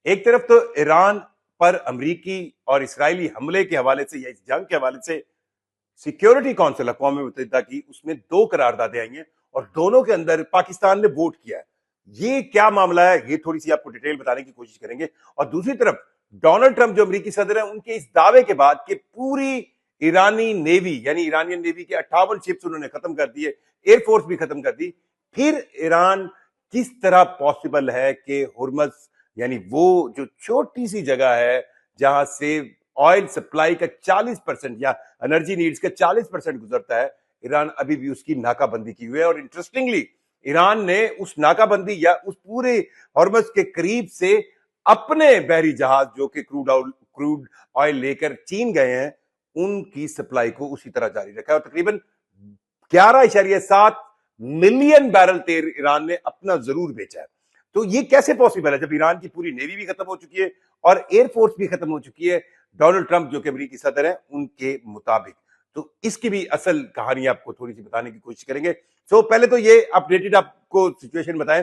ایک طرف تو ایران پر امریکی اور اسرائیلی حملے کے حوالے سے یا اس جنگ کے حوالے سے سیکیورٹی کونسل اقوام متحدہ کی اس میں 2 قراردادیں آئی ہیں اور دونوں کے اندر پاکستان نے ووٹ کیا ہے. یہ کیا معاملہ ہے یہ تھوڑی سی آپ کو ڈیٹیل بتانے کی کوشش کریں گے. اور دوسری طرف ڈونلڈ ٹرمپ جو امریکی صدر ہیں ان کے اس دعوے کے بعد کہ پوری ایرانی نیوی یعنی ایرانین نیوی کے 58 شپس انہوں نے ختم کر دیے, ایئر فورس بھی ختم کر دی, پھر ایران کس طرح پاسبل ہے کہ ہرمز یعنی وہ جو چھوٹی سی جگہ ہے جہاں سے آئل سپلائی کا 40% یا انرجی نیڈز کا 40% گزرتا ہے, ایران ابھی بھی اس کی ناکہ بندی کی ہوئی ہے. اور انٹرسٹنگلی ایران نے اس ناکہ بندی یا اس پورے ہرمز کے قریب سے اپنے بحری جہاز جو کہ کروڈ آئل لے کر چین گئے ہیں ان کی سپلائی کو اسی طرح جاری رکھا ہے. اور تقریباً 11.7 ملین بیرل تیل ایران نے اپنا ضرور بیچا ہے. تو یہ کیسے پاسبل ہے جب ایران کی پوری نیوی بھی ختم ہو چکی ہے اور ایئر فورس بھی ختم ہو چکی ہے ڈونلڈ ٹرمپ جو کہ امریکی صدر ہیں ان کے مطابق. تو اس کی بھی اصل کہانی آپ کو تھوڑی سی بتانے کی کوشش کریں گے. سو پہلے تو یہ اپڈیٹڈ آپ کو سچویشن بتائیں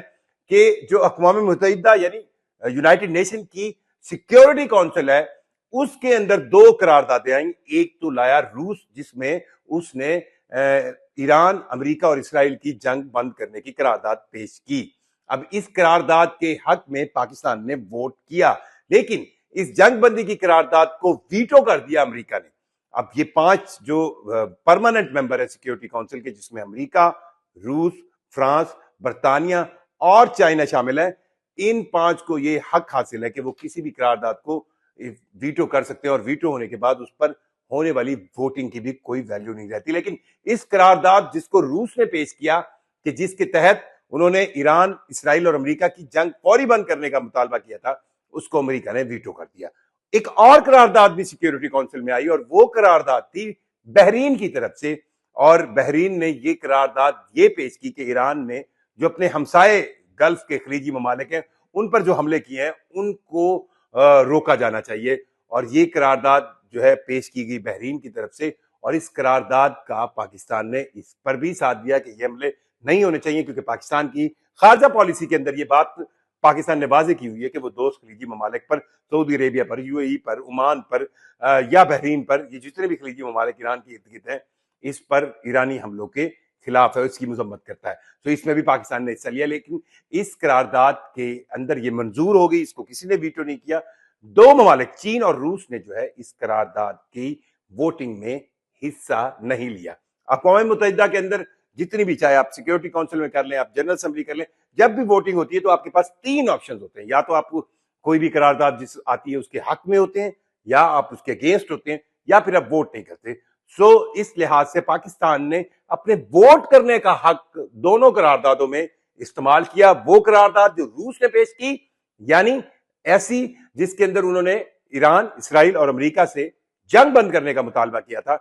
کہ جو اقوام متحدہ یعنی یونائٹڈ نیشن کی سیکیورٹی کونسل ہے اس کے اندر 2 قراردادیں آئیں. ایک تو لایا روس جس میں اس نے ایران, امریکہ اور اسرائیل کی جنگ بند کرنے کی قرارداد پیش کی. اب اس قرارداد کے حق میں پاکستان نے ووٹ کیا لیکن اس جنگ بندی کی قرارداد کو ویٹو کر دیا امریکہ نے. اب یہ 5 جو پرماننٹ ممبر ہے سیکیورٹی کونسل کے جس میں امریکہ, روس, فرانس, برطانیہ اور چائنا شامل ہے, ان 5 کو یہ حق حاصل ہے کہ وہ کسی بھی قرارداد کو ویٹو کر سکتے ہیں اور ویٹو ہونے کے بعد اس پر ہونے والی ووٹنگ کی بھی کوئی ویلیو نہیں رہتی. لیکن اس قرارداد جس کو روس نے پیش کیا کہ جس کے تحت انہوں نے ایران, اسرائیل اور امریکہ کی جنگ فوری بند کرنے کا مطالبہ کیا تھا, اس کو امریکہ نے ویٹو کر دیا. ایک اور قرارداد بھی سیکیورٹی کونسل میں آئی اور وہ قرارداد تھی بحرین کی طرف سے, اور بحرین نے یہ قرارداد یہ پیش کی کہ ایران نے جو اپنے ہمسائے گلف کے خلیجی ممالک ہیں ان پر جو حملے کیے ہیں ان کو روکا جانا چاہیے. اور یہ قرارداد جو ہے پیش کی گئی بحرین کی طرف سے, اور اس قرارداد کا پاکستان نے اس پر بھی ساتھ دیا کہ یہ حملے نہیں ہونے چاہیے کیونکہ پاکستان کی خارجہ پالیسی کے اندر یہ بات پاکستان نے واضح کی ہوئی ہے کہ وہ دوست خلیجی ممالک پر, سعودی عربیہ پر, یو اے ای پر, عمان پر یا بحرین پر, یہ جتنے بھی خلیجی ممالک ایران کے ارد گرد ہیں اس پر ایرانی حملوں کے خلاف ہے, اس کی مذمت کرتا ہے. تو اس میں بھی پاکستان نے حصہ لیا لیکن اس قرارداد کے اندر یہ منظور ہو گئی, اس کو کسی نے ویٹو نہیں کیا. 2 ممالک چین اور روس نے جو ہے اس قرارداد کی ووٹنگ میں حصہ نہیں لیا. اقوام متحدہ کے اندر جتنی بھی, چاہے آپ سیکیورٹی کونسل میں کر لیں, آپ جنرل اسمبلی کر لیں, جب بھی ووٹنگ ہوتی ہے تو آپ کے پاس 3 آپشنز ہوتے ہیں. یا تو آپ کوئی بھی قرارداد جس آتی ہے اس کے حق میں ہوتے ہیں, یا آپ اس کے اگینسٹ ہوتے ہیں, یا پھر آپ ووٹ نہیں کرتے. سو اس لحاظ سے پاکستان نے اپنے ووٹ کرنے کا حق دونوں قراردادوں میں استعمال کیا. وہ قرارداد جو روس نے پیش کی یعنی ایسی جس کے اندر انہوں نے ایران, اسرائیل اور امریکہ سے جنگ بند کرنے کا مطالبہ کیا تھا,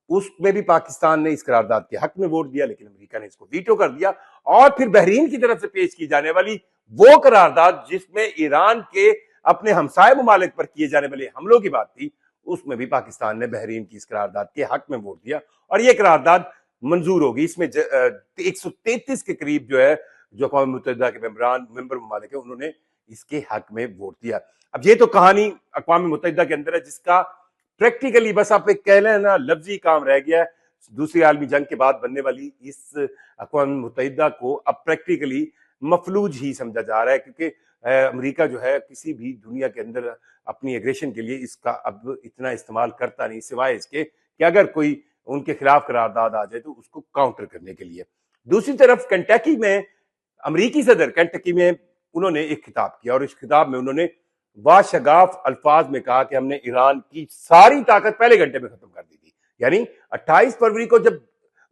اس میں بھی پاکستان نے اس قرارداد کے حق میں ووٹ دیا لیکن امریکہ نے اس کو ویٹو کر دیا. اور پھر بحرین کی طرف سے پیش کی جانے والی وہ قرارداد جس میں ایران کے اپنے ہمسائے ممالک پر کیے جانے والے حملوں کی بات تھی, اس میں بھی پاکستان نے بحرین کی اس قرارداد کے حق میں ووٹ دیا اور یہ قرارداد منظور ہوگی. اس میں 133 کے قریب جو ہے جو اقوام متحدہ کے ممبر ممالک ہیں انہوں نے اس کے حق میں ووٹ دیا. اب یہ تو کہانی اقوام متحدہ کے اندر ہے جس کا پریکٹیکلی بس آپ ایک کہہ لیں نا لفظی کام رہ گیا ہے. دوسری عالمی جنگ کے بعد بننے والی اس اقوام متحدہ کو اب پریکٹیکلی مفلوج ہی سمجھا جا رہا ہے کیونکہ امریکہ جو ہے کسی بھی دنیا کے اندر اپنی ایگریشن کے لیے اس کا اب اتنا استعمال کرتا نہیں سوائے اس کے کہ اگر کوئی ان کے خلاف قرارداد آ جائے تو اس کو کاؤنٹر کرنے کے لیے. دوسری طرف کنٹکی میں امریکی صدر کنٹکی میں انہوں نے ایک خطاب کیا اور اس خطاب میں انہوں نے باشگاف الفاظ میں کہا کہ ہم نے ایران کی ساری طاقت پہلے گھنٹے میں ختم کر دی تھی. یعنی 28 فروری کو جب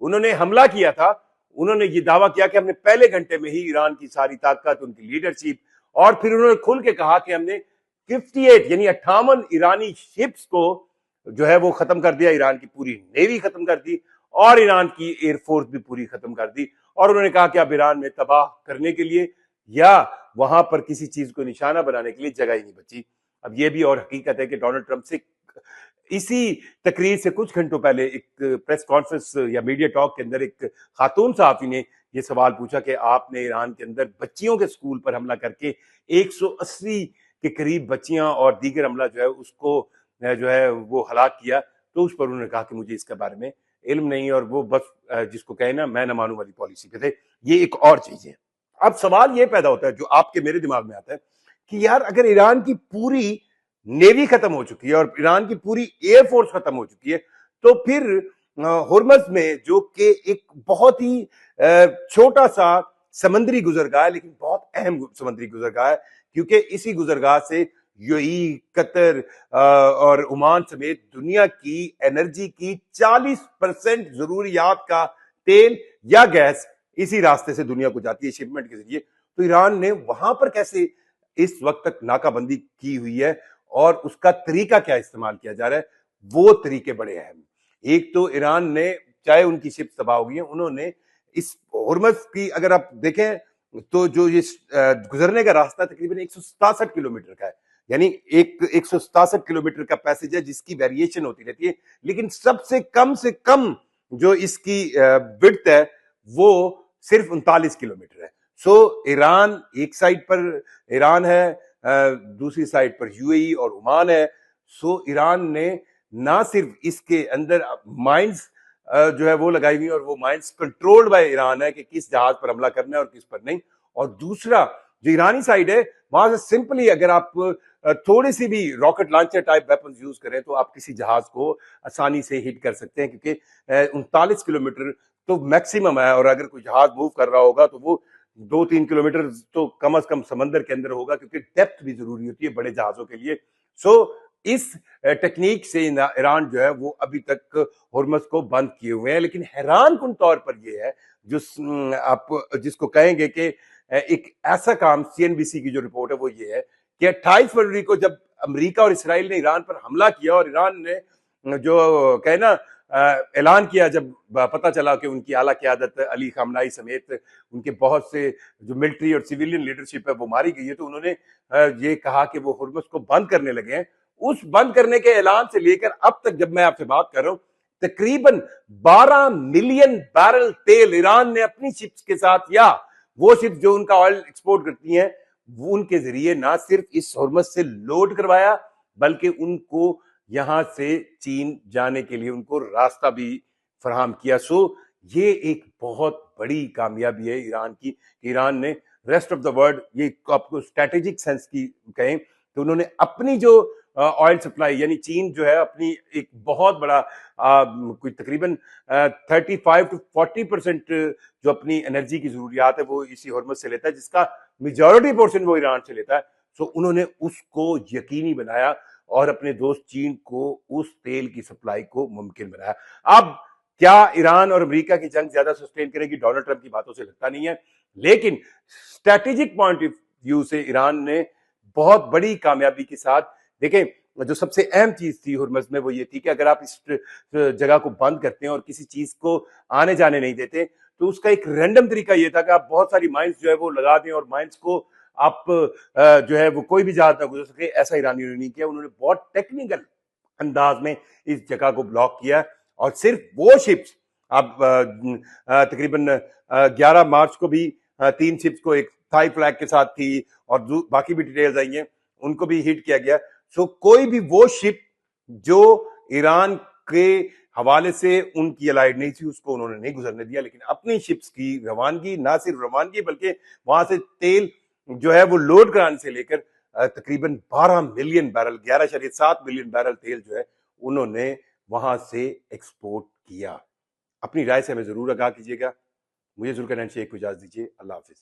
انہوں نے حملہ کیا تھا انہوں نے یہ دعویٰ کیا کہ ہم نے پہلے گھنٹے میں ہی ایران کی ساری طاقت, ان کی لیڈرشپ, اور پھر انہوں نے کھل کے کہا کہ ہم نے 58 یعنی 58 ایرانی شپس کو جو ہے وہ ختم کر دیا, ایران کی پوری نیوی ختم کر دی اور ایران کی ایئر فورس بھی پوری ختم کر دی. اور انہوں نے کہا کہ اب ایران میں تباہ کرنے کے لیے یا وہاں پر کسی چیز کو نشانہ بنانے کے لیے جگہ ہی نہیں بچی. اب یہ بھی اور حقیقت ہے کہ ڈونلڈ ٹرمپ سے اسی تقریر سے کچھ گھنٹوں پہلے ایک پریس کانفرنس یا میڈیا ٹاک کے اندر ایک خاتون صحافی نے یہ سوال پوچھا کہ آپ نے ایران کے اندر بچیوں کے سکول پر حملہ کر کے 180 کہ قریب بچیاں اور دیگر عملہ جو ہے اس کو جو ہے وہ ہلاک کیا، تو اس پر انہوں نے کہا کہ مجھے اس کے بارے میں علم نہیں، اور وہ بس جس کو کہے نا میں نہ مانوں والی پالیسی پہ تھے. یہ ایک اور چیز ہے. اب سوال یہ پیدا ہوتا ہے جو آپ کے میرے دماغ میں آتا ہے کہ یار اگر ایران کی پوری نیوی ختم ہو چکی ہے اور ایران کی پوری ایئر فورس ختم ہو چکی ہے، تو پھر ہرمز میں جو کہ ایک بہت ہی چھوٹا سا سمندری گزرگاہ ہے لیکن بہت اہم سمندری گزرگاہ ہے، کیونکہ اسی گزرگاہ سے یو ای، قطر اور عمان سمیت دنیا کی انرجی کی 40% ضروریات کا تیل یا گیس اسی راستے سے دنیا کو جاتی ہے شپمنٹ کے ذریعے. تو ایران نے وہاں پر کیسے اس وقت تک ناکہ بندی کی ہوئی ہے اور اس کا طریقہ کیا استعمال کیا جا رہا ہے، وہ طریقے بڑے اہم. ایک تو ایران نے، چاہے ان کی شپ تباہ ہو گئی ہیں، انہوں نے اس ہرمز کی اگر آپ دیکھیں تو جو یہ گزرنے کا راستہ تقریباً 167 کلومیٹر کا ہے، یعنی 167 کلومیٹر کا پیسج ہے جس کی ویریشن ہوتی رہتی ہے، لیکن سب سے کم جو اس کی وڈتھ ہے وہ صرف 39 کلومیٹر ہے. سو ایران ایک سائڈ پر ایران ہے، دوسری سائڈ پر یو اے ای اور عمان ہے. سو ایران نے نہ صرف اس کے اندر مائنز جو ہے وہ لگائی ہوئی، اور وہ مائنز کنٹرولڈ بائی ایران ہے کہ کس جہاز پر حملہ کرنا ہے اور کس پر نہیں. اور دوسرا جو ایرانی سائڈ ہے وہاں سے سمپلی اگر آپ تھوڑی سی بھی rocket launcher type weapons use کریں تو آپ کسی جہاز کو آسانی سے ہٹ کر سکتے ہیں، کیونکہ 39 کلومیٹر تو میکسیمم ہے، اور اگر کوئی جہاز موو کر رہا ہوگا تو وہ 2-3 کلومیٹر تو کم از کم سمندر کے اندر ہوگا، کیونکہ ڈیپتھ بھی ضروری ہوتی ہے بڑے جہازوں کے لیے. سو اس ٹیکنیک سے ایران جو ہے وہ ابھی تک ہرمز کو بند کیے ہوئے ہیں. لیکن حیران کن طور پر یہ ہے جو آپ جس کو کہیں گے کہ ایک ایسا کام، سی این بی سی کی جو رپورٹ ہے وہ یہ ہے کہ 28 فروری کو جب امریکہ اور اسرائیل نے ایران پر حملہ کیا اور ایران نے جو کہنا اعلان کیا، جب پتہ چلا کہ ان کی اعلیٰ قیادت علی خامنائی سمیت ان کے بہت سے جو ملٹری اور سیویلین لیڈرشپ ہے وہ ماری گئی ہے، تو انہوں نے یہ کہا کہ وہ ہرمز کو بند کرنے لگے ہیں. اس بند کرنے کے اعلان سے لے کر اب تک جب میں آپ سے بات کر رہا ہوں تقریباً 12 ملین بیرل تیل ایران نے اپنی شپس کے ساتھ، یا وہ شپس جو ان کا آئل ایکسپورٹ کرتی ہیں، وہ ان کے ذریعے نہ صرف اس ہرمز سے لوڈ کروایا بلکہ ان کو یہاں سے چین جانے کے لیے ان کو راستہ بھی فراہم کیا. سو یہ ایک بہت بڑی کامیابی ہے ایران کی. ایران نے ریسٹ آف دا ورلڈ، یہ آپ کو اسٹریٹجک سینس کی کہیں تو انہوں نے اپنی جو آئل سپلائی، یعنی چین جو ہے اپنی ایک بہت بڑا کوئی تقریباً 35-40% جو اپنی انرجی کی ضروریات ہے وہ اسی ہرمز سے لیتا ہے، جس کا میجورٹی پورشن وہ ایران سے لیتا ہے. سو انہوں نے اس کو یقینی بنایا اور اپنے دوست چین کو اس تیل کی سپلائی کو ممکن بنایا. اب کیا ایران اور امریکہ کی جنگ زیادہ سسٹین کرے گی؟ ڈونلڈ ٹرمپ کی باتوں سے لگتا نہیں ہے، لیکن اسٹریٹجک پوائنٹ آف ویو سے ایران نے بہت بڑی کامیابی کے ساتھ، دیکھیں جو سب سے اہم چیز تھی ہرمز میں وہ یہ تھی کہ اگر آپ اس جگہ کو بند کرتے ہیں اور کسی چیز کو آنے جانے نہیں دیتے تو اس کا ایک رینڈم طریقہ یہ تھا کہ آپ بہت ساری مائنز جو ہے وہ لگا دیں اور مائنز کو آپ جو ہے وہ کوئی بھی جہاز نہ گزر سکے. ایسا ایرانیوں نے نہیں کیا، انہوں نے بہت ٹیکنیکل انداز میں اس جگہ کو بلاک کیا، اور صرف وہ شپس اب تقریباً 11 مارچ کو بھی 3 شپس کو ایک تھائی فلیگ کے ساتھ تھی اور باقی بھی ڈیٹیلز آئی ہیں ان کو بھی ہٹ کیا گیا. سو کوئی بھی وہ شپ جو ایران کے حوالے سے ان کی الائیڈ نہیں تھی اس کو انہوں نے نہیں گزرنے دیا، لیکن اپنی شپس کی روانگی، نہ صرف روانگی بلکہ وہاں سے تیل جو ہے وہ لوڈ کرانے سے لے کر تقریباً 12 ملین بیرل، 11.7 ملین بیرل تیل جو ہے انہوں نے وہاں سے ایکسپورٹ کیا. اپنی رائے سے ہمیں ضرور آگاہ کیجیے گا. مجھے ذوالقرنین شیخ کو اجازت دیجیے. اللہ حافظ.